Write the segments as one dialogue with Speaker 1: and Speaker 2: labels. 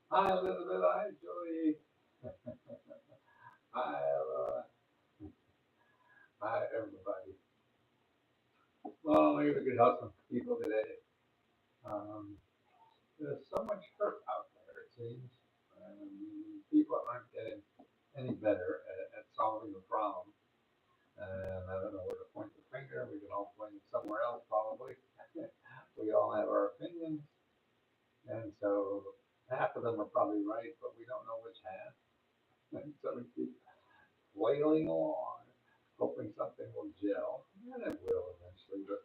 Speaker 1: Hi, Elizabeth. Hi, Julie. Hi, hi, everybody. Well, maybe we could help some people today. Um, there's so much hurt out there, it seems. People aren't getting any better at solving the problem. And I don't know where to point the finger. We can all point it somewhere else, probably. We all have our opinions. And so half of them are probably right, but we don't know which half. And so we keep flailing along, hoping something will gel. And it will eventually. But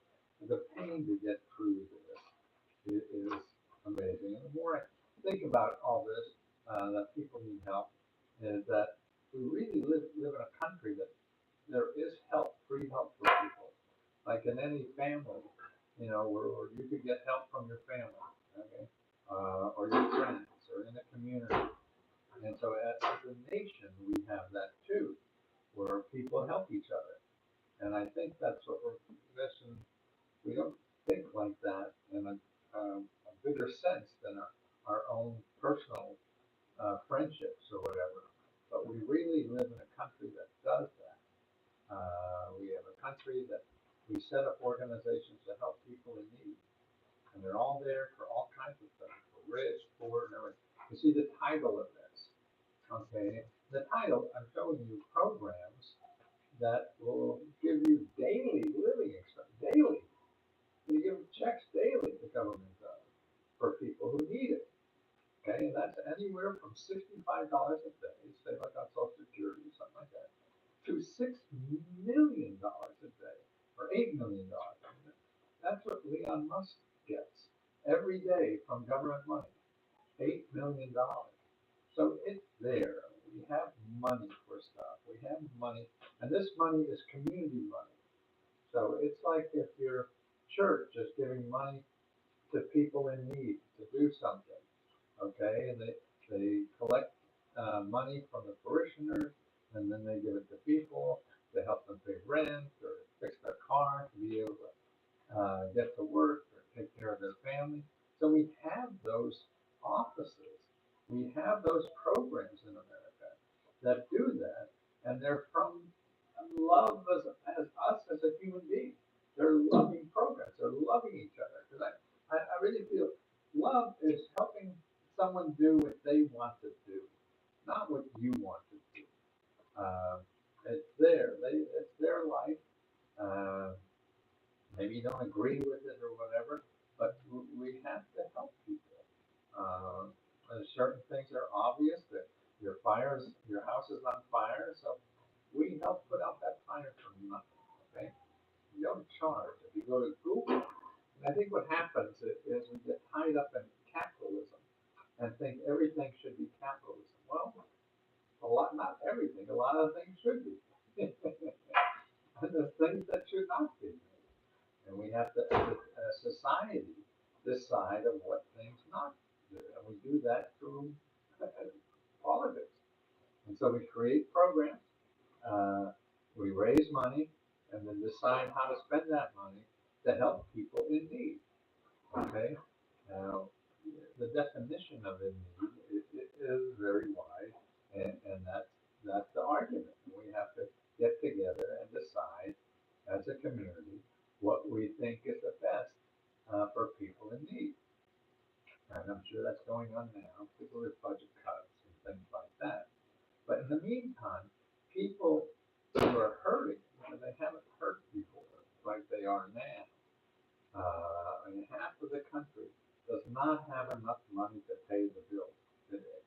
Speaker 1: the pain to get through this is amazing. And the more I think about all this, that people need help, is that we really live in a country that there is help, free help for people. Like in any family, where you could get help from your family, okay, or your friends, or in the community. And so as a nation, we have that too, where people help each other. And I think that's what we're missing. We don't think like that in a bigger sense than our own personal friendships or whatever. But we really live in a country that does that. We have a country that we set up organizations to help people in need. And they're all there for all kinds of things, for rich, poor, and everything. You see the title of this, okay? The title, I'm showing you programs that will give you daily living expenses, daily. You give checks daily, the government does, for people who need it. Okay, and that's anywhere from $65 a day, say like on Social Security or something like that, to $6 million a day, or $8 million. That's what Leon Musk gets every day from government money, $8 million. So it's there. We have money for stuff. We have money, and this money is community money. So it's like if your church is giving money to people in need to do something, okay, and they collect money from the parishioners, and then they give it to people to help them pay rent or fix their car to be able to get to work or take care of their family. So we have those offices, we have those programs in America that do that, and they're from love as us as a human being. They're loving programs. They're loving each other. Because I really feel love is helping someone do what they want to do, not what you want to do. Uh, it's it's their life. Uh, Maybe you don't agree with it or whatever, but we have to help people. Certain things are obvious that your house is on fire, so we help put out that fire for nothing. Okay, you don't charge. If you go to Google, and I think what happens is we get tied up in capitalism and think everything should be capitalism. Well, not everything. A lot of things should be. And there's things that should not be. And we have to, as a society, decide of what things not to do. And we do that through politics. And so we create programs, uh, we raise money, and then decide how to spend that money to help people in need. Okay? Now, the definition of in need is very wide, and that's the argument. We have to get together and decide as a community what we think is the best for people in need. And I'm sure that's going on now, people with budget cuts and things like that. But in the meantime, people who are hurting, they haven't hurt before like they are now. And half of the country does not have enough money to pay the bills today.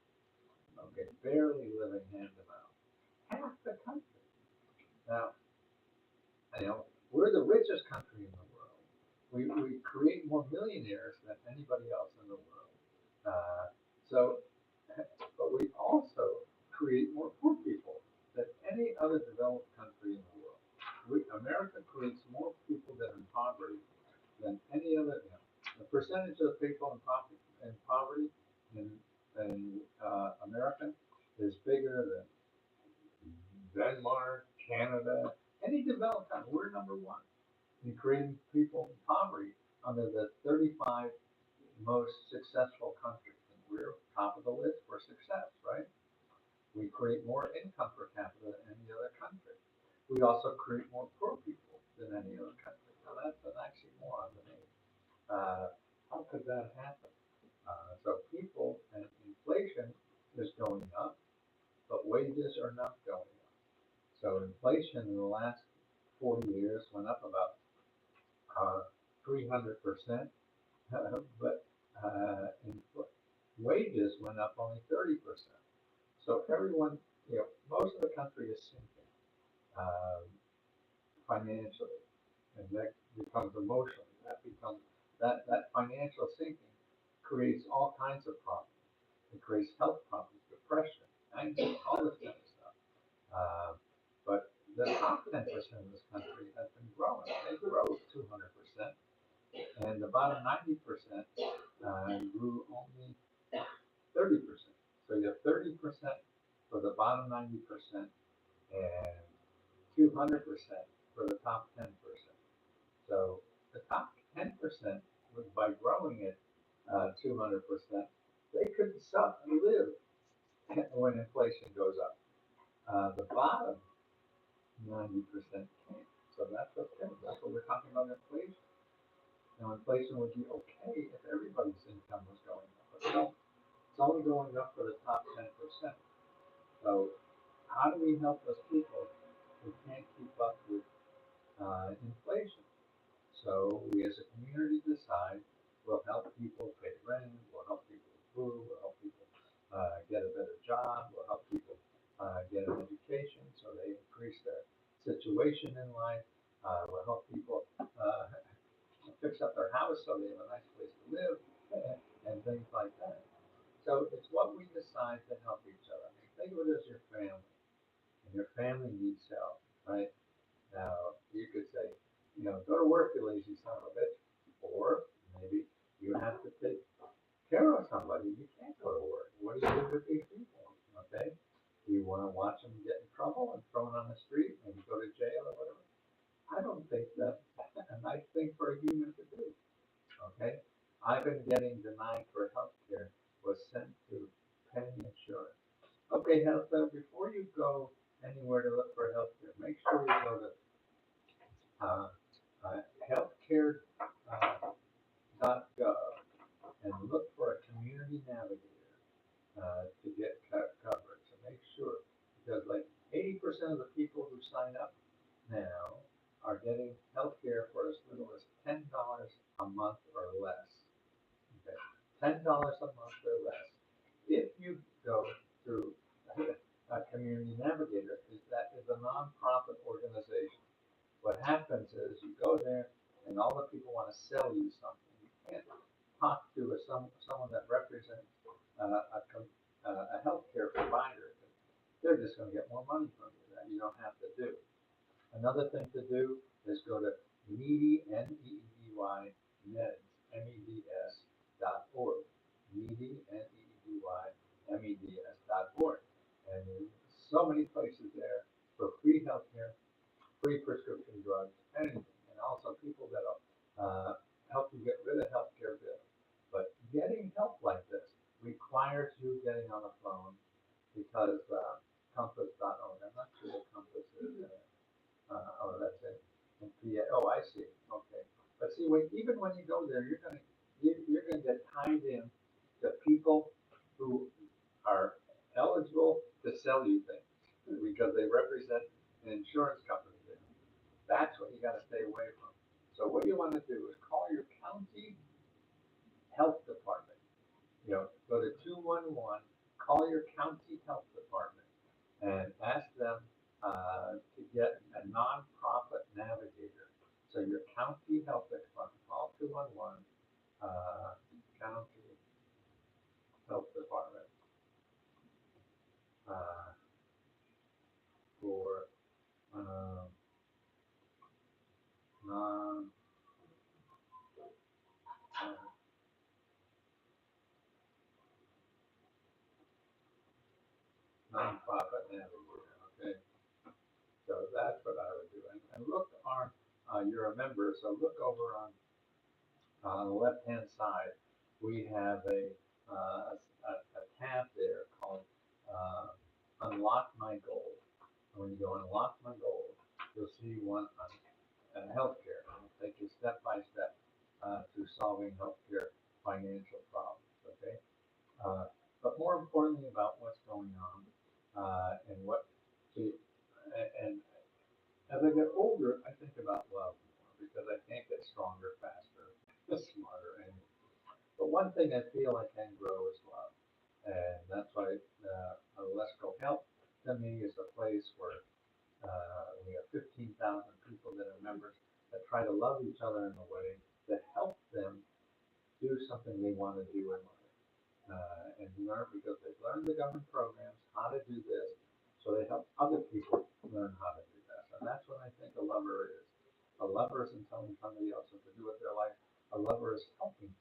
Speaker 1: Okay, barely living hand to mouth. Half the country. Now, we're the richest country in the world. We create more millionaires than anybody else in the world. Uh, so, but we also create more poor people. than any other developed country in the world. America creates more people that are in poverty than any other. The percentage of people in poverty in America is bigger than Denmark, Canada, any developed country. We're number one in creating people in poverty under the 35 most successful countries. And we're top of the list for success, right? We create more income per capita than any other country. We also create more poor people than any other country. Now that's an oxymoron to me. How could that happen? So people and inflation is going up, but wages are not going up. So inflation in the last 40 years went up about 300%, but wages went up only 30%. So everyone, most of the country is sinking um, financially, and that becomes emotional. That financial sinking creates all kinds of problems. It creates health problems, depression, anxiety, all this kind of stuff. Uh, but the top 10% of this country has been growing. They grow 200%, and the bottom 90% grew only 30%. So you have 30% for the bottom 90% and 200% for the top 10%. So the top 10%, by growing it 200%, they could live when inflation goes up. The bottom 90% can't. So that's okay. That's what we're talking about inflation. Now, inflation would be okay if everybody's income was going up, but no, it's only going up for the top 10%. So how do we help those people who can't keep up with inflation? So we as a community decide we'll help people pay rent, we'll help people with food, we'll help people get a better job, we'll help people get an education so they increase their situation in life, we'll help people fix up their house so they have a nice place to live, and things like that. So it's what we decide to help each other. I mean, think of it as your family, and your family needs help, right? Now, you could say, go to work, you lazy son of a bitch. Or maybe you have to take care of somebody. You can't go to work. What do you do with these people? Okay? Do you want to watch them get in trouble and thrown on the street, maybe go to jail or whatever? I don't think that's a nice thing for a human to do. Okay? I've been getting denied for health care, was sent to penny insurance. Okay, before you go anywhere to look for health care, make sure you go to uh, healthcare.gov and look for a community navigator to get coverage. So make sure, because like 80% of the people who sign up now are getting health care for as little as $10 a month or less. Okay, $10 a month or less. If you go through a community navigator, that is a nonprofit organization. What happens is you go there and all the people want to sell you something. You can't talk to someone that represents a healthcare provider. They're just going to get more money from you that you don't have to do. Another thing to do is go to needy, N-E-E-D-Y, meds, MEDS.org. Needy, N-E-E-D-Y, MEDS.org. And there's so many places there for free healthcare, free prescription drugs, anything. And also people that'll help you get rid of healthcare bills. But getting help like this requires you getting on the phone because Compass.org, I'm not sure what Compass is. That's it. And oh, I see. Okay. But see, even when you go there, you're gonna get tied in to people who are eligible to sell you things because they represent an insurance company there. That's what you got to stay away from. So what you want to do is call your county health department. Go to 211, call your county health department, and ask them to get a nonprofit navigator. So your county health department, call 211, county health department. Uh, nonprofit navigator, okay? So that's what I would do. And look on, you're a member, so look over on the left-hand side. We have a tab there called Unlock My Goal. And when you go Unlock My Goal, you'll see one on healthcare. It'll take you step by step to solving healthcare financial problems, okay? Uh, but more importantly about what's going on and what, see, and as I get older, I think about love more because I can't get stronger, faster, smarter, and but one thing I feel I can grow is love, and that's why Let's Go Help to me is a place where we have 15,000 people that are members that try to love each other in a way that helps them do something they want to do in life. And learn because they've learned the government programs, how to do this, so they help other people learn how to do that. And that's what I think a lover is. A lover isn't telling somebody else what to do with their life. A lover is helping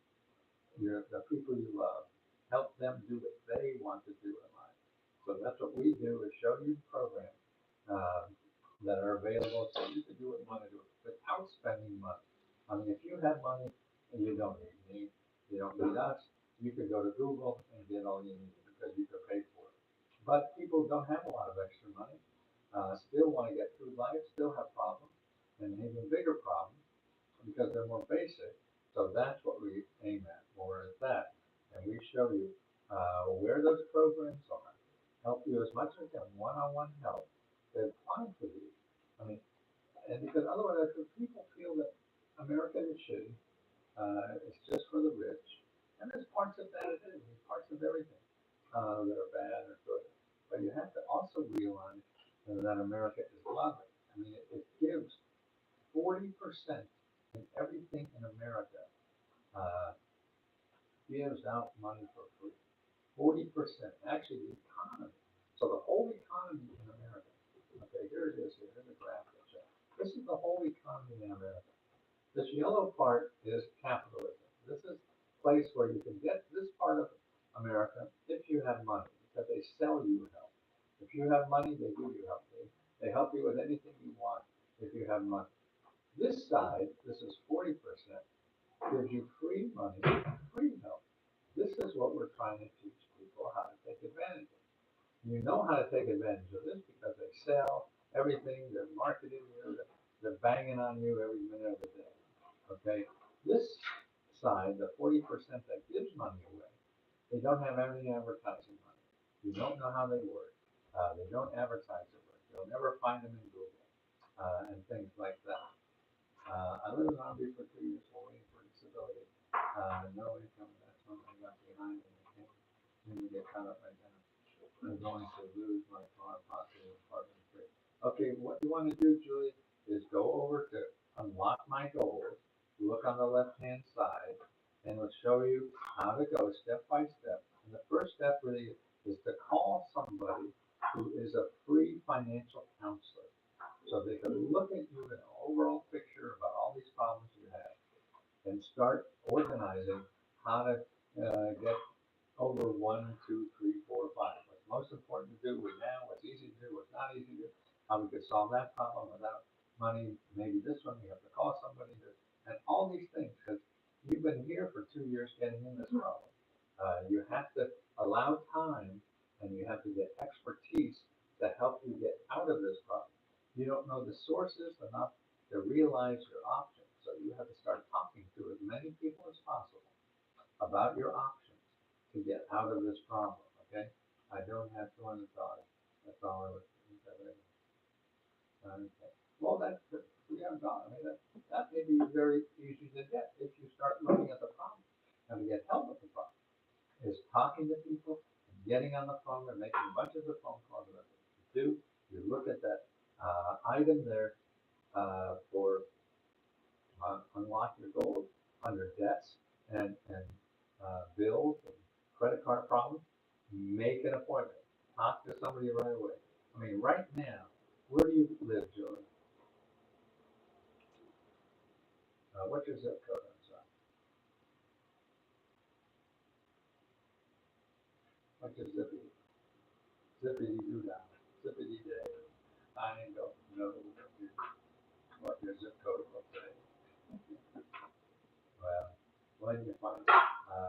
Speaker 1: the people you love, help them do what they want to do in life. So that's what we do is show you programs um, that are available so you can do what you want to do without spending money. I mean, if you have money and you don't need me, you don't need us, you could go to Google and get all you need because you could pay for it. But people don't have a lot of extra money, still want to get through life, still have problems, and even bigger problems because they're more basic. So that's what we aim at, more at that. And we show you where those programs are, help you as much as we can, one-on-one help. They apply for these. I mean, and because otherwise, if people feel that America is shitty, it's just for the rich, and there's parts of that it is, there's parts of everything that are bad or good. But you have to also realize that America is loving. I mean, it gives 40% in everything in America uh, gives out money for free. 40%, actually the economy. So the whole economy in America. Okay, here it is. Here's a graph that shows. This is the whole economy in America. This yellow part is capitalism. This is a place where you can get this part of America if you have money, because they sell you help. If you have money, they give you help. They help you with anything you want if you have money. This side, this is 40%, gives you free money, free help. This is what we're trying to teach people how to take advantage of. You know how to take advantage of this because they sell everything, they're marketing you, they're banging on you every minute of the day. Okay? This side, the 40% that gives money away, they don't have any advertising money. You don't know how they work. They don't advertise their work. You'll never find them in Google and things like that. I lived in Army for 2 years while waiting for disability. No income, that's when I got behind and I can't seem to get caught up right now. I'm going to lose my car, possibly apartment free. Okay, what you want to do, Julie, is go over to Unlock My Goals, look on the left-hand side, and it'll show you how to go step by step. And the first step really is to call somebody who is a free financial counselor so they can look at you in an overall picture about all these problems you have and start organizing how to get over one, two, three, four, five. What's most important to do right now, what's easy to do, what's not easy to do, how we could solve that problem without money, maybe this one, you have to call somebody to, and all these things, because you've been here for 2 years getting in this problem. You have to allow time and you have to get expertise to help you get out of this problem. You don't know the sources enough to realize your options. So you have to start talking to as many people as possible about your options to get out of this problem. Okay? I don't have 200 dollars. That's all I was saying. Okay. Well, that's $300. I mean, that may be very easy to get if you start looking at the problem and to get help with the problem. Is talking to people, and getting on the phone and making bunches of phone calls. That's what you do. You look at that item there for unlock your goals under debts and bills and credit card problems. Make an appointment. Talk to somebody right away. I mean, right now, where do you live, Joey? What's your zip code? I'm sorry. What's your zip zippity doo dah, zippity day. I don't know what your zip code will say. Well, when you find it.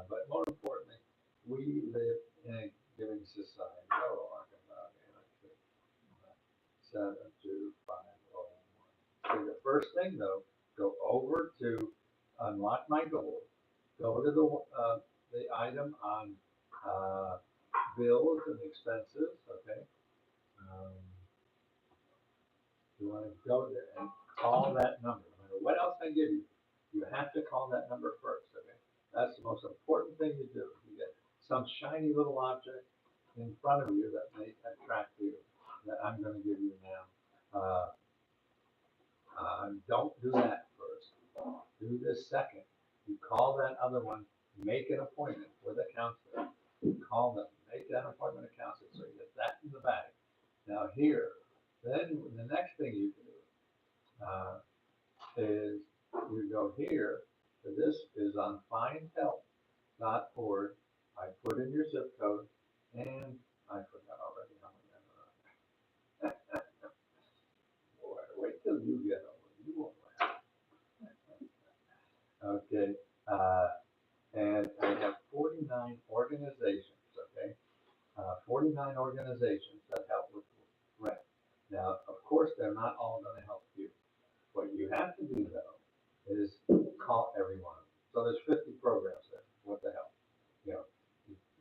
Speaker 1: But more importantly, we live in a giving society. Oh, I can log in. 72501. So the first thing though, go over to unlock my goal. Go to the item on bills and expenses. Okay. Um, you want to go there and call that number. No matter what else I give you, you have to call that number first. Okay. That's the most important thing you do. You get some shiny little object in front of you that may attract you that I'm going to give you now. Uh, don't do that first. Do this second. You call that other one, make an appointment with a counselor. Call them, make that appointment with a counselor so you get that in the bag. Now here, then the next thing you do is you go here. So this is on findhelp.org. I put in your zip code and I forgot already how many Boy, wait till you get over. You won't laugh. Okay. Uh, and I have 49 organizations, okay? 49 organizations that help with rent. Now, of course, they're not all going to help you. What you have to do, though, is call everyone. So there's 50 programs there. What the hell? You know,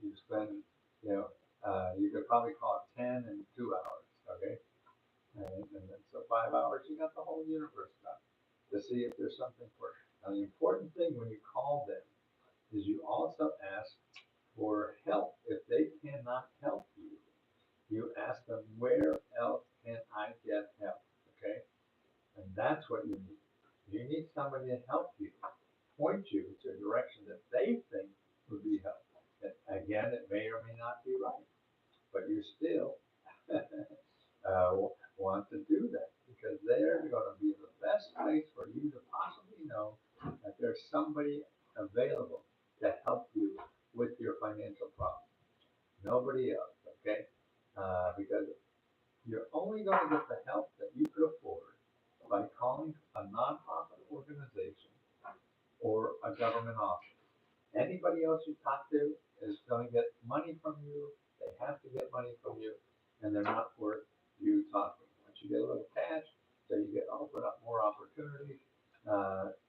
Speaker 1: you spend, you could probably call 10 in 2 hours, okay? And then so 5 hours, you got the whole universe done to see if there's something for you. Now, the important thing when you call them is you also ask for help. If they cannot help you, you ask them, where else can I get help? Okay? And that's what you need. You need somebody to help you, point you to a direction that they think would be helpful. And again, it may or may not be right, but you still want to do that because they're going to be the best place for you to possibly know that there's somebody available to help you with your financial problem. Nobody else, okay? Because you're only going to get the help that you could afford by calling a nonprofit organization or a government office. Anybody else you talk to is going to get money from you. They have to get money from you, and they're not worth you talking. Once you get a little cash, so you get open up more opportunities,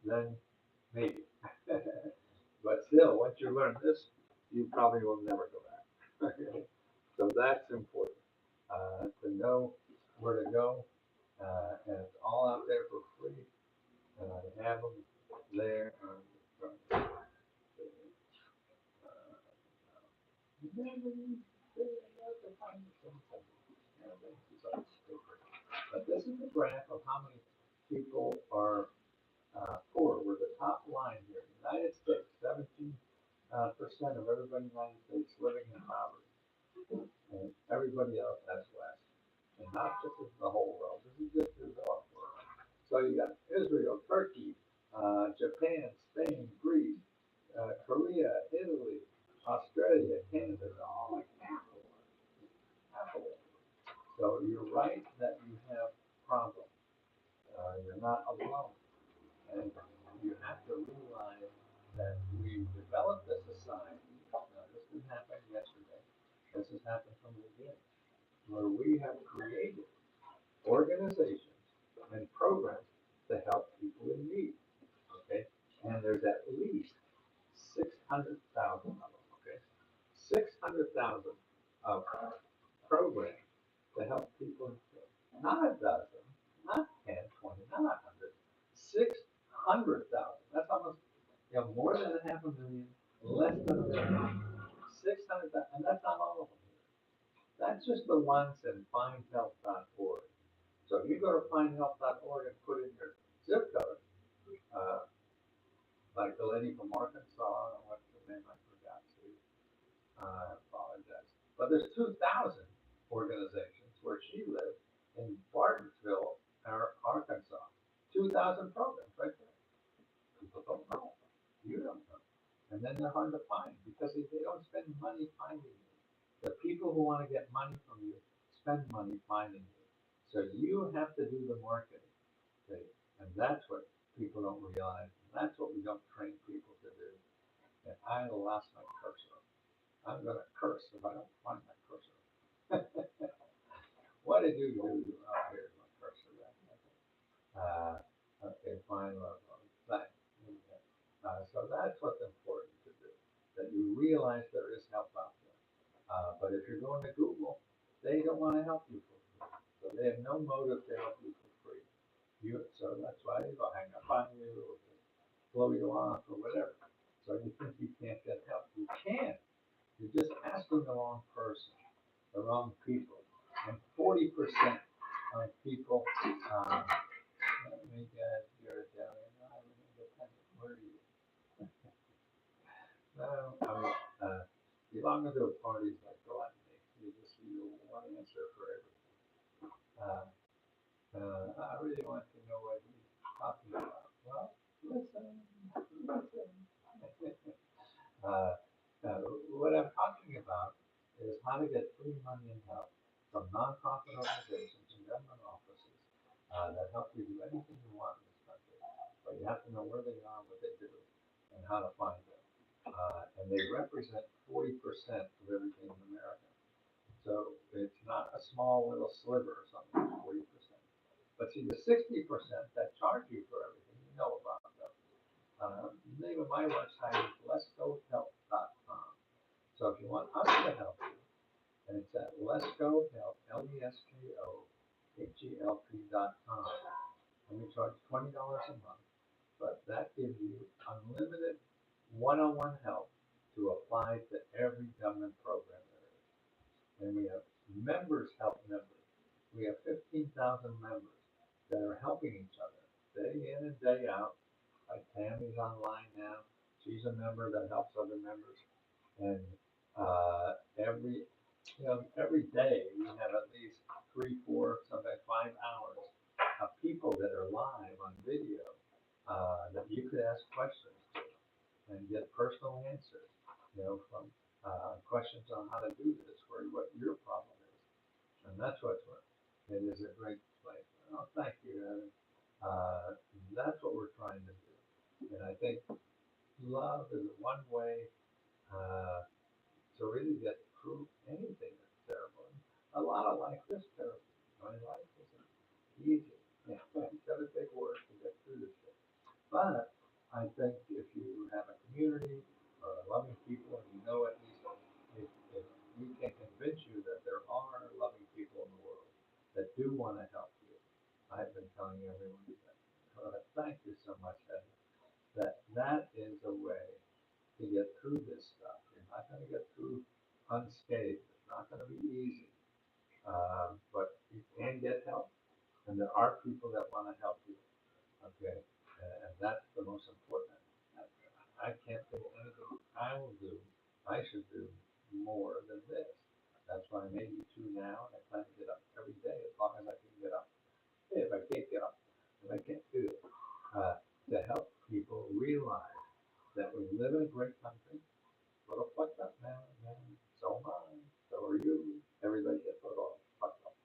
Speaker 1: then maybe. But still, once you learn this, you probably will never go back. So that's important to know where to go, and it's all out there for free. They have them there. But this is the graph of how many people are poor. We're the top line here. United States, 17% of everybody in the United States living in poverty. And everybody else has less. And not just in the whole world. This is just the developed world. So you got Israel, Turkey, Japan, Spain, Greece, Korea, Italy, Australia, Canada, all like half of it. So you're right that you have problems. You're not alone. And you have to realize that we developed a society. Now, this didn't happen yesterday. This has happened from the beginning, where we have created organizations and programs to help people in need. Okay, and there's at least 600,000 of them. Okay, 600,000 of programs to help people in need. Not a dozen, not 10, 20, not 100. 600,000. That's almost more than a half a million, less than a million. 600,000, and that's not all of them. That's just the ones in findhelp.org. So if you go to findhelp.org and put in your zip code, uh, like the lady from Arkansas, what's the name I forgot to, I apologize. But there's 2,000 organizations where she lives in Bartonville, Arkansas. 2,000 programs right there. People don't know. You don't know. And then they're hard to find because they don't spend money finding you. The people who want to get money from you spend money finding you. So you have to do the marketing. Okay? And that's what people don't realize. And that's what we don't train people to do. And I lost my cursor. I'm going to curse if I don't find my cursor. What did you do? Oh, here's my cursor. Uh, okay, fine. Thanks. So that's what's important to do. That you realize there is help out there. But if you're going to Google, they don't want to help you for free. So they have no motive to help you for free. So that's why they'll hang up on you or blow you off or whatever. So you think you can't get help. You can. You're just asking the wrong person, the wrong people. And 40% of people, let me get your Italian, I'm an independent. Where are you? No, I mean, belonging to a party is like gluttony. You just you one answer for everything. Uh, I really want to know what he's talking about. Well, listen, listen. uh, what I'm talking about is how to get free money and help from nonprofit organizations and government offices that help you do anything you want in this country. But you have to know where they are, what they do, and how to find them. And they represent 40% of everything in America. So it's not a small little sliver or something, it's 40%. But see, the 60% that charge you for everything, you know about them. The name of my website is lesgohelp.com. So if you want us to help you, and it's at lesgohelp, lesgohelp.com. And we charge $20 a month, but that gives you unlimited one-on-one help to apply to every government program there is. And we have members help members. We have 15,000 members that are helping each other day in and day out. Like Tammy's online now. She's a member that helps other members. And every day we have at least 3, 4, sometimes 5 hours of people that are live on video that you could ask questions to and get personal answers, from questions on how to do this or what your problem is. And that's what's what it is a great place. Oh, thank you, Evan. That's what we're trying to do. And I think love is one way to really get through anything that's terrible. A lot of life is terrible. My life isn't easy. It's got to take work to get through this shit. But I think if you have a community or loving people, and you know at least if we can convince you that there are loving people in the world that do want to help you. I've been telling everyone that. Thank you so much, Ed. That is a way to get through this stuff. You're not going to get through unscathed. It's not going to be easy, but you can get help, and there are people that want to help you. Okay, and that's the most important. I can't think of anything I will do. I should do more than this. That's why I'm 82 now, and I plan to get up every day as long as I can get up. If I can't get up, then I can't do it. To help people realize that we live in a great country. A little fucked up now, man. So am I. So are you. Everybody gets a little fucked up.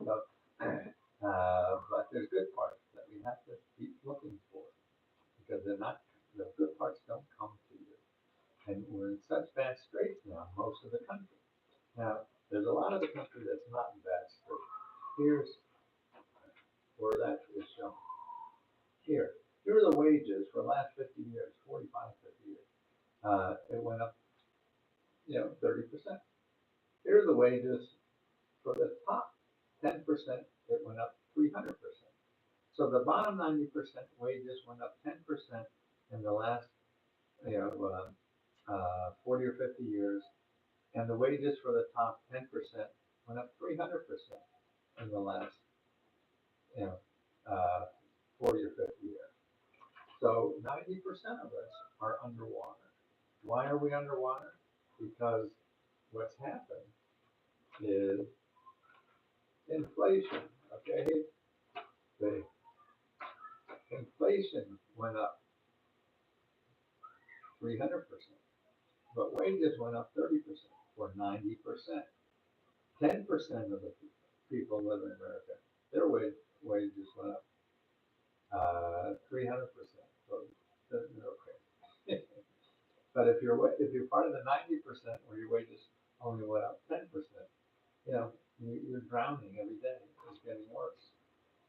Speaker 1: So, but there's good parts that we have to keep looking for because the good parts don't come to you. And we're in such bad straits now, most of the country. Now, there's a lot of the country that's not in bad straits. Here's where that is shown. Here are the wages for the last 50 years, 45, 50 years. It went up, 30%. Here are the wages for the top 10%. It went up 300%. So the bottom 90% wages went up 10% in the last, 40 or 50 years, and the wages for the top 10% went up 300% in the last, you know, uh, 40 or 50 years. So 90% of us are underwater. Why are we underwater? Because what's happened is inflation, okay? The inflation went up 300%, but wages went up 30%. for 90%. 10% of the people live in America, their wages went up 300%. So that's okay. But if you're part of the 90% where your wages only went up 10%, you're drowning every day. It's getting worse,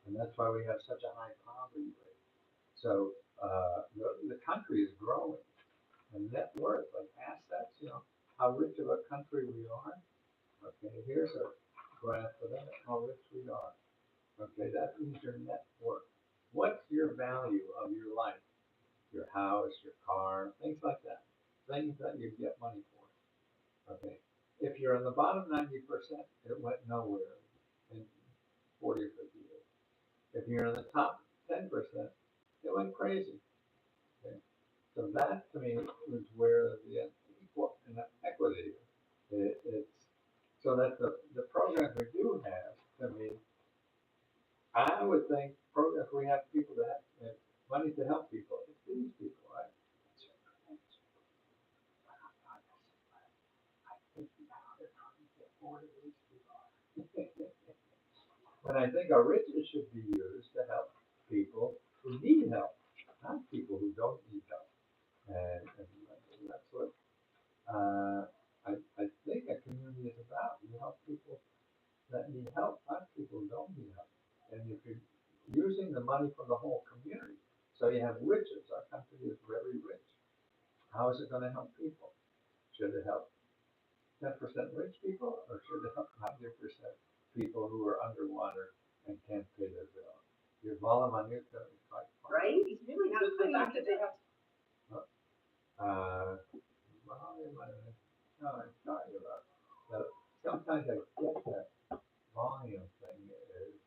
Speaker 1: and that's why we have such a high poverty rate. So the country is growing, and net worth, like assets, how rich of a country we are. Okay, here's a graph for that, how rich we are. Okay, that means your net worth. What's your value of your life? Your house, your car, things like that. Things that you get money for. Okay. If you're in the bottom 90%, it went nowhere in 40 or 50 years. If you're in the top 10%, it went crazy. Okay. So that to me is where the inequality is. It's so that the programs we do have, I mean, I would think programs we have people that have money to help people. It's these people, right? And I think our riches should be used to help people who need help, not people who don't need help. And that's what I think a community is about. You help people that need help, not people who don't need help. And if you're using the money from the whole community, so you have riches. Our country is very rich. How is it going to help people? Should it help 10% rich people, or should it help 100% people who are underwater and can't pay their bill? Your volume on your phone is quite far.
Speaker 2: Right? He's really not the fact that they have.
Speaker 1: Volume on it. No, I'm sorry about that. Sometimes I get that volume thing is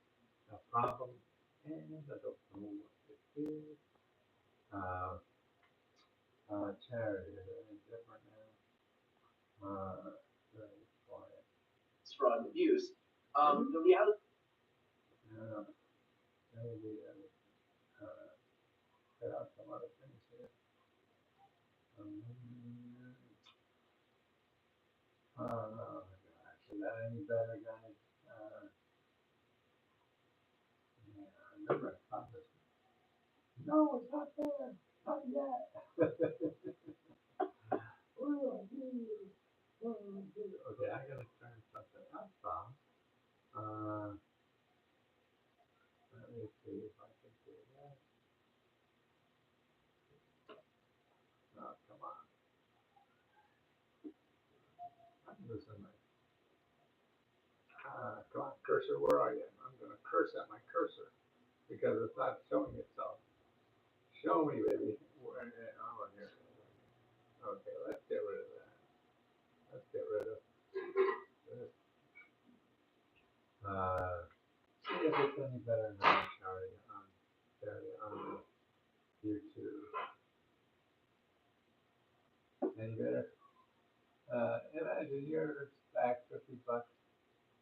Speaker 1: a problem, and I don't know what it is. Charity is any different now. Very quiet.
Speaker 2: It's fraud and abuse. The reality.
Speaker 1: Maybe there are some other things here. Oh gosh, is that any better, guys? Yeah, I remember I found this. No, it's not there. Not yet. What do I do? What do I do? Okay, I gotta turn something up. Let me see if I can do that. Oh, come on. I'm losing my. Come on, cursor, where are you? I'm gonna curse at my cursor because it's not showing itself. Show me, baby. Oh, here. Okay, let's get rid of that. Let's get rid of this. See if it's any better than Charlie on YouTube. Any better? Imagine you're back $50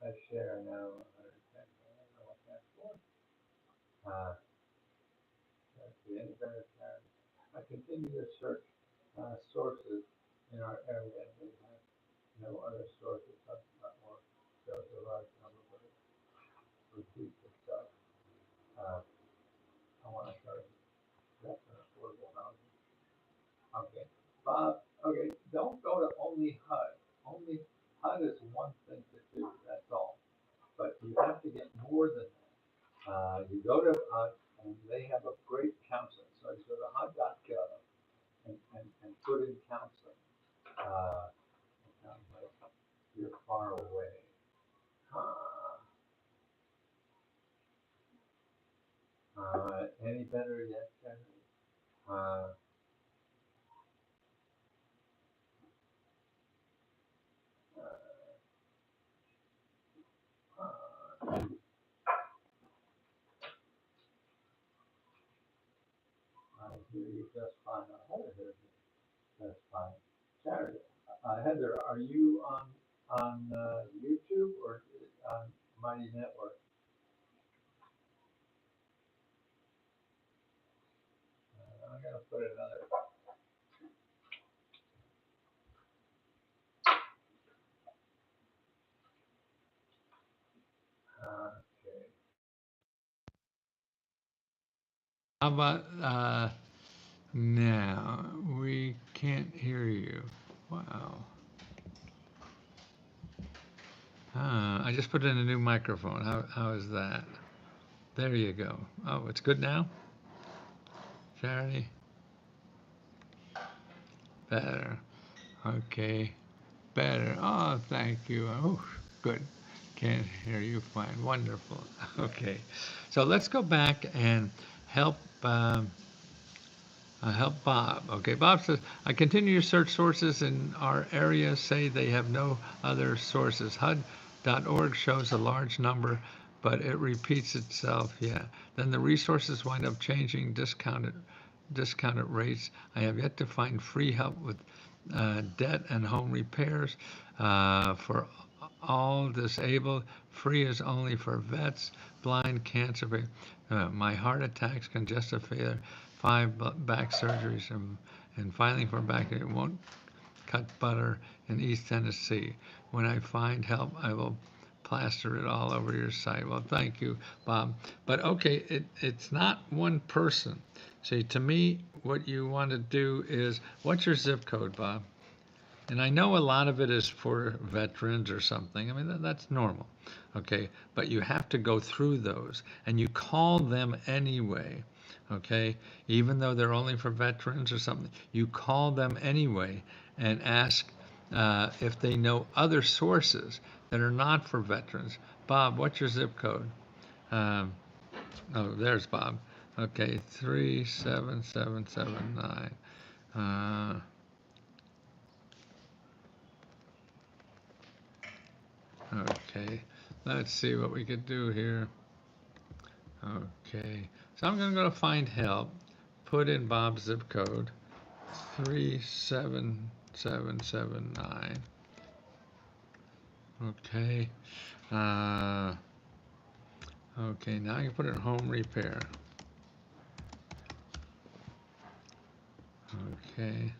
Speaker 1: a share now, 110. I don't know what that's for. Let's see, any better Charlie? I continue to search sources in our area. We have no other sources. That's not more. Shows a large number, but it repeats itself. I want to start that's an affordable housing. Okay. Okay, don't go to only HUD. Only HUD is one thing to do, that's all. But you have to get more than that. You go to HUD and they have a great counseling. So you go to HUD.gov and put in counseling. Like you're far away. Any better yet, Henry? I hear you just fine. Heather hears you just fine. Charity. Heather, are you on YouTube or on Mighty Network? I'm gonna put another. How about now? We can't hear you. Wow. I just put in a new microphone. How is that? There you go. Oh, it's good now? Charity? Better. Okay. Better. Oh, thank you. Oh, good. Can't hear you fine. Wonderful. Okay. So let's go back and help help Bob. Okay, Bob says, I continue to search sources in our area, say they have no other sources. HUD.org shows a large number, but it repeats itself. Yeah. Then the resources wind up changing discounted rates. I have yet to find free help with debt and home repairs for all disabled. Free is only for vets, blind, cancer, my heart attacks, congestive failure, 5 back surgeries, and filing for back. It won't cut butter in East Tennessee. When I find help, I will plaster it all over your site. Well, thank you, Bob. But okay, it's not one person. See, to me, what you want to do is, what's your zip code, Bob? And I know a lot of it is for veterans or something. I mean, that's normal. Okay. But you have to go through those and you call them anyway. Okay. Even though they're only for veterans or something, you call them anyway and ask if they know other sources that are not for veterans. Bob, what's your zip code? Um, oh, there's Bob. Okay. 37779. Okay, let's see what we could do here. Okay, so I'm going to go to find help, put in Bob's zip code, 37779. Okay, uh, okay, now I can put in home repair. Okay,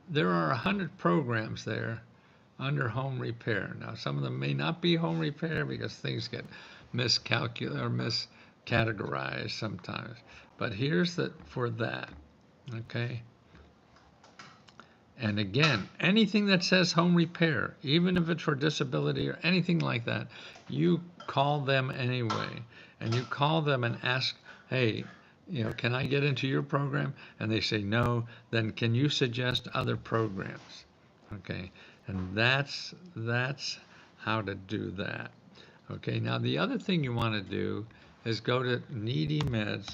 Speaker 1: there are 100 programs there under home repair. Now, some of them may not be home repair because things get miscalculated or miscategorized sometimes. But here's the for that, okay? And again, anything that says home repair, even if it's for disability or anything like that, you call them anyway. And you call them and ask, hey, can I get into your program? And they say no, then can you suggest other programs? Okay, and that's how to do that. Okay, now the other thing you want to do is go to needymeds.org.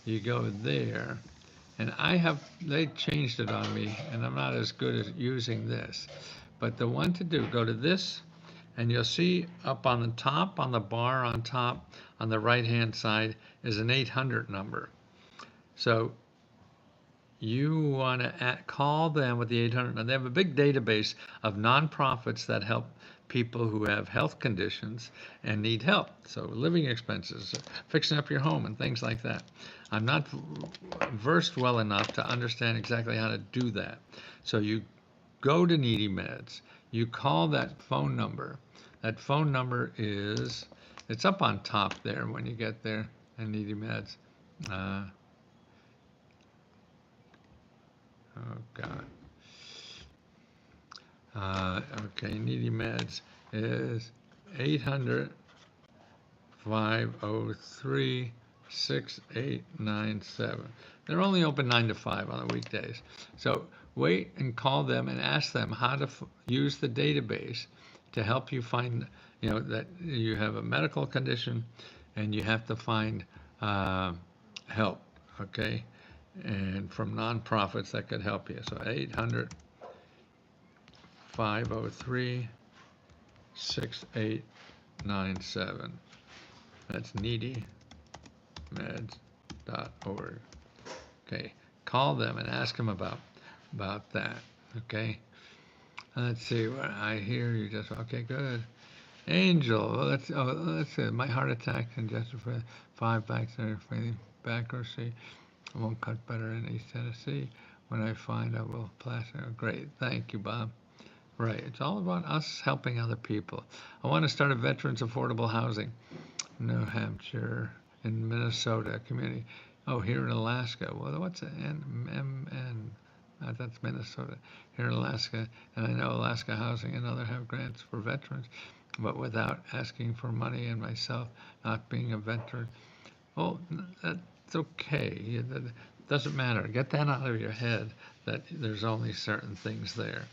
Speaker 1: You go there, and they changed it on me, and I'm not as good at using this. But the one to do, go to this, and you'll see up on the top, on the bar on top, on the right-hand side, is an 800 number. So you want to call them with the 800. And they have a big database of nonprofits that help people who have health conditions and need help. So living expenses, fixing up your home, and things like that. I'm not versed well enough to understand exactly how to do that. So you go to Needy Meds. You call that phone number. That phone number it's up on top there when you get there, and Needy Meds. Oh, God. Okay, Needy Meds is 800-503-6897. They're only open 9 to 5 on the weekdays. So wait and call them and ask them how to use the database to help you find, that you have a medical condition and you have to find help, okay? And from nonprofits that could help you. So 800-503-6897. That's needymeds.org. Okay, call them and ask them about that. Okay, let's see what I hear. You just okay, good. Angel, let's see. My heart attack, congestion for 5 back surgery, accuracy. I won't cut better in East Tennessee. When I find I will plaster. Great, thank you, Bob.
Speaker 3: Right. It's all about us helping other people. I want to start a veterans affordable housing. New Hampshire, in Minnesota community. Oh, here in Alaska. Well, what's it? MN? That's Minnesota. Here in Alaska, and I know Alaska Housing and other have grants for veterans, but without asking for money and myself not being a veteran. Oh, that's okay. That doesn't matter. Get that out of your head that there's only certain things there.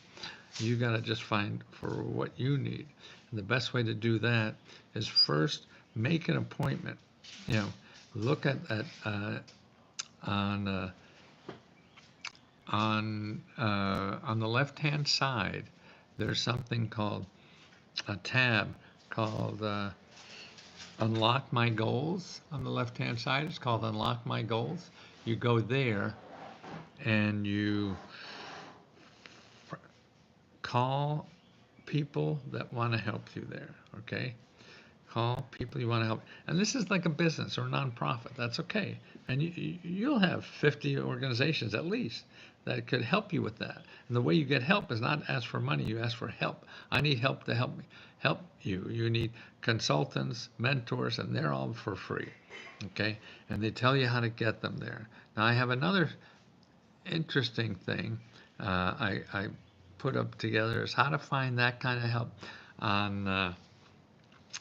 Speaker 3: You got to just find for what you need. And the best way to do that is first make an appointment. You know, look at on on the left-hand side. There's something called a tab called Unlock My Goals on the left-hand side. It's called Unlock My Goals. You go there and you call people that want to help you there, okay? Call people you want to help. And this is like a business or nonprofit. That's okay. And you'll have 50 organizations at least that could help you with that. And the way you get help is not ask for money, you ask for help. I need help to help me. Help you. You need consultants, mentors, and they're all for free. Okay? And they tell you how to get them there. Now, I have another interesting thing I put up together is how to find that kind of help on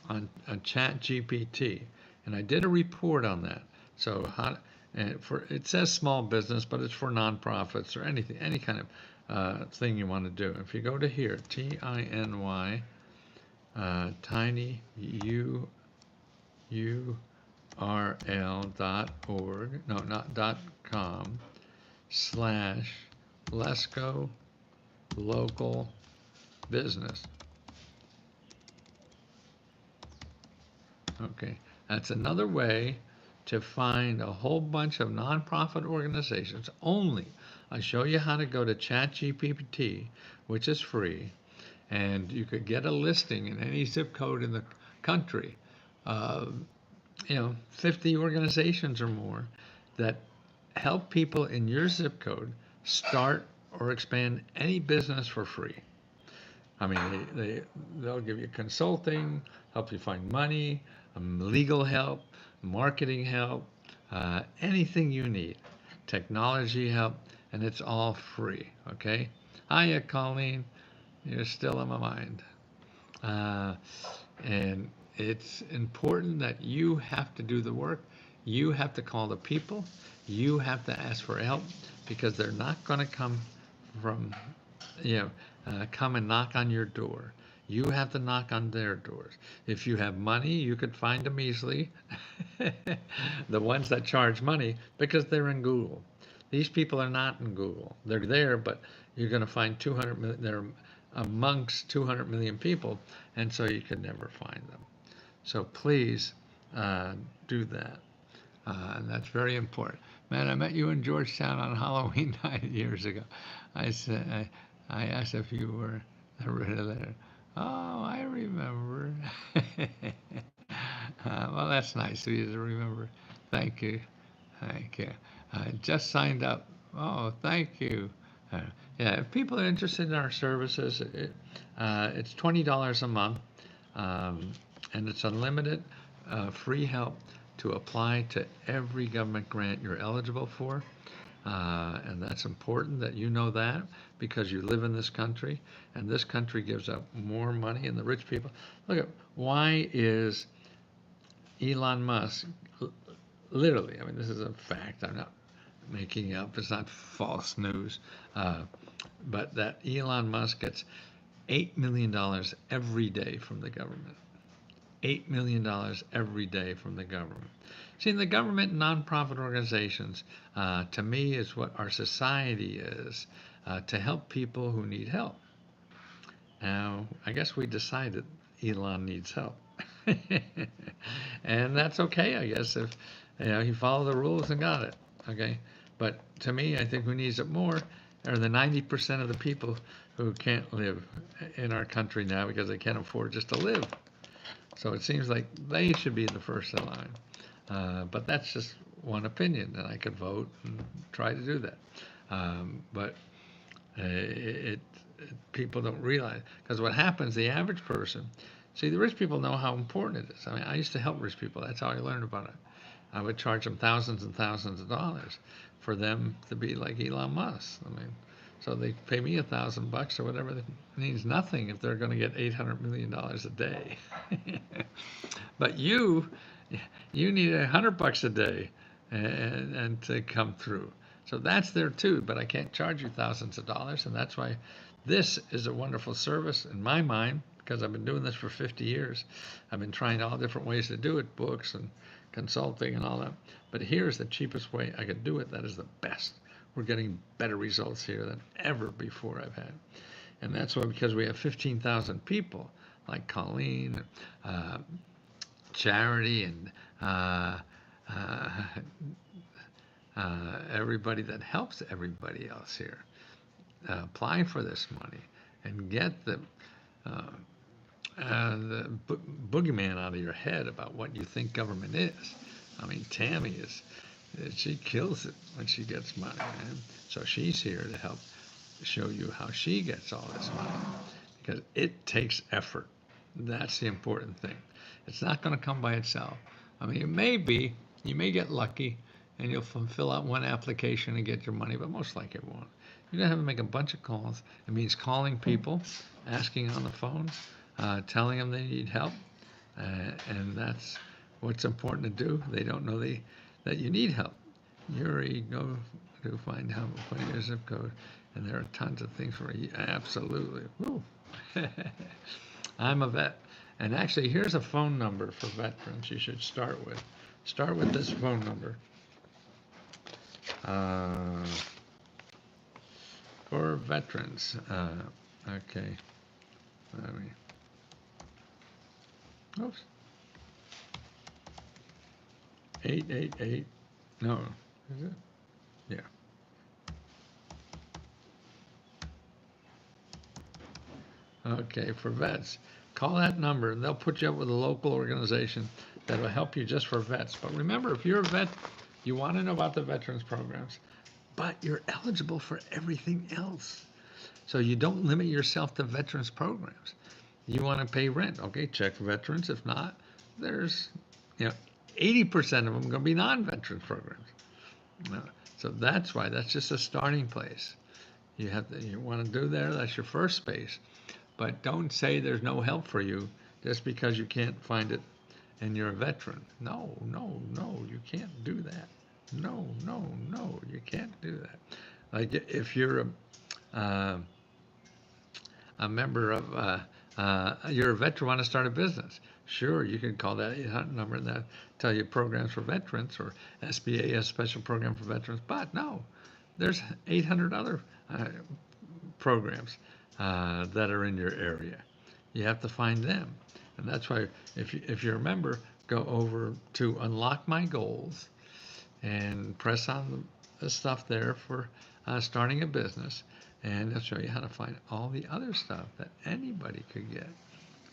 Speaker 3: on Chat GPT, and I did a report on that. So how and for it says small business, but it's for nonprofits or anything, any kind of thing you want to do. If you go to here, TINY, tiny URL.org, no, not .com, slash let's go local business. Okay, that's another way to find a whole bunch of nonprofit organizations. Only I show you how to go to ChatGPT, which is free, and you could get a listing in any zip code in the country. Uh, 50 organizations or more that help people in your zip code start or expand any business for free. I mean, they'll give you consulting, help you find money, legal help, marketing help, anything you need, technology help, and it's all free. Okay. Hiya, Colleen. You're still in my mind. Uh, and it's important that you have to do the work. You have to call the people. You have to ask for help because they're not going to come from, you know, come and knock on your door. You have to knock on their doors. If you have money, you could find them easily. The ones that charge money because they're in Google. These people are not in Google. They're there, but you're going to find 200 million. They're amongst 200 million people, and so you could never find them. So please do that. And that's very important. Man, I met you in Georgetown on Halloween night years ago. I said, I asked if you were the there. Oh, I remember. Well, that's nice of you to remember. Thank you. Thank you. I just signed up. Oh, thank you. Uh, yeah, if people are interested in our services, it's $20 a month, and it's unlimited free help to apply to every government grant you're eligible for. And that's important that you know that because you live in this country, and this country gives up more money, and the rich people. Look at why is Elon Musk literally? I mean, this is a fact. I'm not making it up. It's not false news. But that Elon Musk gets $8 million every day from the government. $8 million every day from the government. See, the government and nonprofit organizations, to me, is what our society is to help people who need help. Now, I guess we decided Elon needs help. And that's okay, I guess, if he followed the rules and got it. Okay, but to me, I think who needs it more are the 90% of the people who can't live in our country now because they can't afford just to live. So it seems like they should be the first in line. But that's just one opinion, and I could vote and try to do that. But People don't realize, because what happens, the average person, see, the rich people know how important it is. I mean, I used to help rich people. That's how I learned about it. I would charge them thousands and thousands of dollars for them to be like Elon Musk. I mean, so they pay me $1,000 or whatever. That means nothing if they're going to get $800 million a day. But you need $100 a day and to come through. So that's there too, but I can't charge you thousands of dollars, and that's why this is a wonderful service in my mind, because I've been doing this for 50 years. I've been trying all different ways to do it, books and consulting and all that. But here's the cheapest way I could do it. That is the best. We're getting better results here than ever before I've had. And that's why, because we have 15,000 people like Colleen, Charity, and everybody that helps everybody else here apply for this money and get the boogeyman out of your head about what you think government is. I mean, Tammy she kills it when she gets money, man. So she's here to help show you how she gets all this money, because it takes effort. That's the important thing. It's not going to come by itself. I mean, you may get lucky and you'll fill out one application and get your money, but most likely it won't. You're going to have to make a bunch of calls. It means calling people, asking on the phone, telling them they need help, and that's what's important to do. They don't know that you need help. Yuri, go to find help, put your zip code, and there are tons of things for you. Absolutely. Woo. I'm a vet. And actually, here's a phone number for veterans you should start with. Start with this phone number. For veterans. Okay. Let me. Oops. 888. No. Is it? Yeah. Okay, for vets. Call that number, and they'll put you up with a local organization that will help you just for vets. But remember, if you're a vet, you want to know about the veterans programs, but you're eligible for everything else. So you don't limit yourself to veterans programs. You want to pay rent, okay, check veterans. If not, there's 80% of them are going to be non-veterans programs. So that's why, that's just a starting place. You want to do there, that's your first space. But don't say there's no help for you just because you can't find it and you're a veteran. No, no, no, you can't do that. No, no, no, you can't do that. Like if you're a member of, you're a veteran, want to start a business. Sure, you can call that 800 number and that tell you programs for veterans, or SBA, a special program for veterans. But no, there's 800 other programs that are in your area. You have to find them. And that's why, if you're a member, go over to Unlock My Goals and press on the stuff there for starting a business, and it'll show you how to find all the other stuff that anybody could get.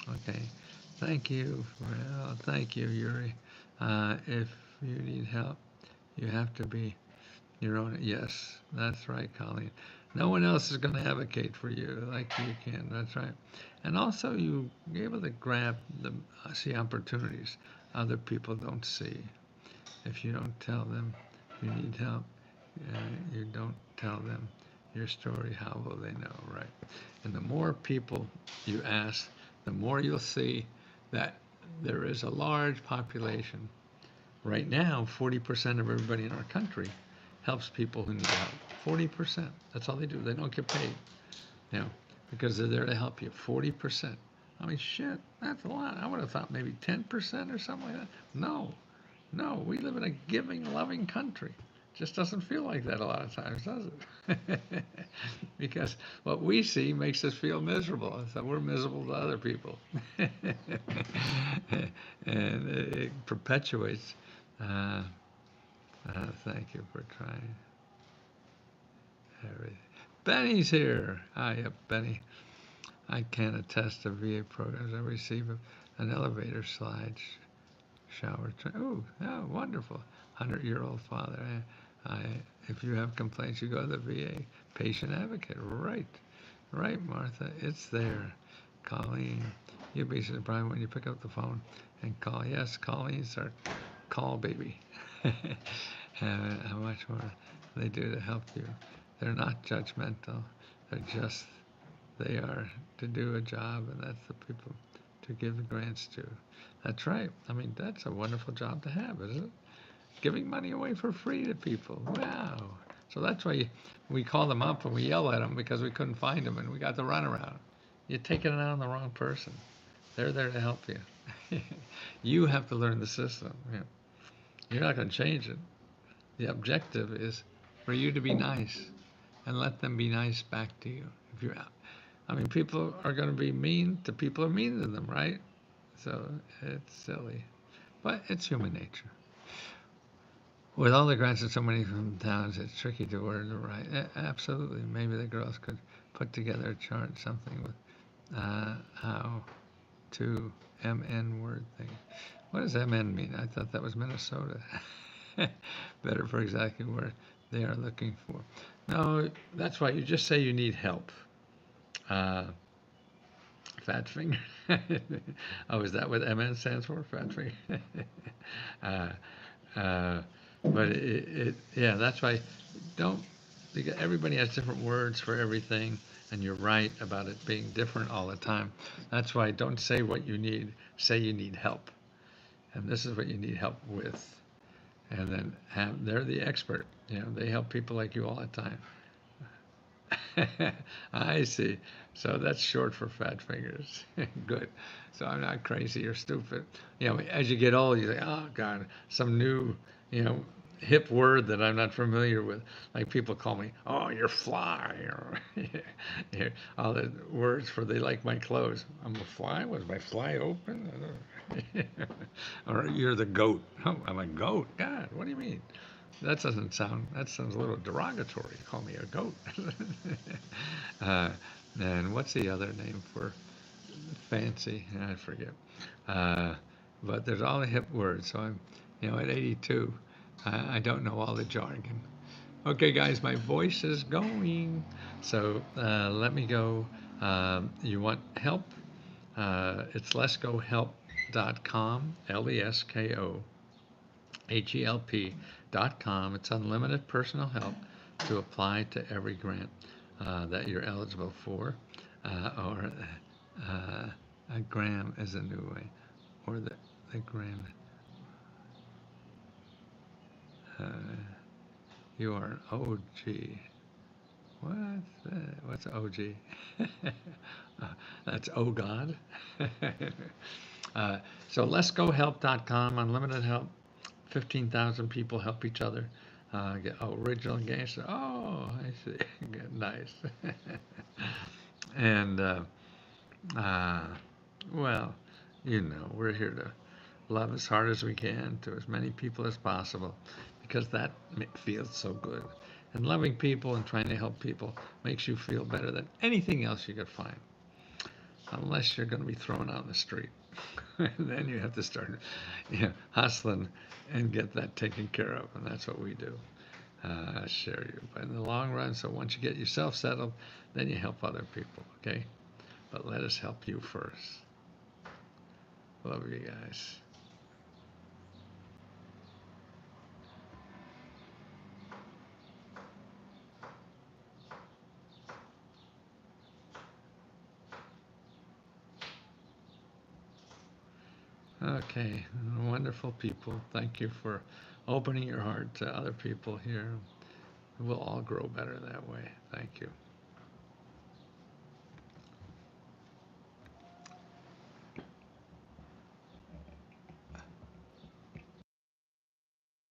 Speaker 3: Okay, thank you. Well, thank you, Yuri. If you need help, you have to be your own. Yes, that's right, Colleen. No one else is going to advocate for you like you can. That's right. And also, you be able to grab see opportunities other people don't see. If you don't tell them you need help, you don't tell them your story, how will they know, right? And the more people you ask, the more you'll see that there is a large population. Right now, 40% of everybody in our country helps people who need help. 40%. That's all they do. They don't get paid, because they're there to help you. 40%. I mean, shit, that's a lot. I would have thought maybe 10% or something like that. No, no, we live in a giving, loving country. Just doesn't feel like that a lot of times, does it? Because what we see makes us feel miserable, so we're miserable to other people. And it perpetuates. Thank you for trying everything. Benny's here. Hi, Benny. I can attest to VA programs. I receive an elevator slide, shower. Oh, wonderful. 100-year-old father. If you have complaints, you go to the VA patient advocate. Right, right, Martha. It's there. Colleen, you'd be surprised when you pick up the phone and call. Yes, Colleen's our call baby. How much more they do to help you. They're not judgmental. They are to do a job, and that's the people to give grants to. That's right. I mean, that's a wonderful job to have, isn't it? Giving money away for free to people. Wow. So that's why we call them up and we yell at them because we couldn't find them and we got the runaround. You're taking it out on the wrong person. They're there to help you. You have to learn the system. Yeah. You're not going to change it. The objective is for you to be nice and let them be nice back to you. If you're, I mean, people are going to be mean to people who are mean to them, right? So it's silly, but it's human nature. With all the grants in so many towns, it's tricky to word to write. Absolutely. Maybe the girls could put together a chart, something with how to MN word thing. What does MN mean? I thought that was Minnesota. Better for exactly where they are looking for. No, that's why you just say you need help. Fat finger. Oh, is that what MN stands for? Fat finger. uh, but yeah, that's why don't, because everybody has different words for everything, and you're right about it being different all the time. That's why don't say what you need, say you need help. And this is what you need help with. And then they're the expert. They help people like you all the time. I see. So that's short for fat fingers. Good. So I'm not crazy or stupid. As you get old, you say, oh, God, some new, hip word that I'm not familiar with. Like people call me, oh, you're fly. Or all the words for they like my clothes. I'm a fly? Was my fly open? Or you're the goat. Oh, I'm a goat. God, what do you mean? That sounds a little derogatory. Call me a goat. And what's the other name for fancy? I forget. But there's all the hip words. So I'm, at 82, I don't know all the jargon. Okay, guys, my voice is going. So let me go. You want help? It's letsgohelp.com, LESKOHELP.com. It's unlimited personal help to apply to every grant that you're eligible for, or a gram is a new way, or the gram. You are an OG. What's OG? That's oh God. So letsgohelp.com, unlimited help. 15,000 people help each other. Get original gangster. Oh, I see. Good, nice. And well, we're here to love as hard as we can to as many people as possible, because that feels so good. And loving people and trying to help people makes you feel better than anything else you could find. Unless you're going to be thrown out in the street. Then you have to start hustling and get that taken care of. And that's what we do. Share you. But in the long run, so once you get yourself settled, then you help other people, okay? But let us help you first. Love you guys. Okay, wonderful people. Thank you for opening your heart to other people here. We'll all grow better that way. Thank you.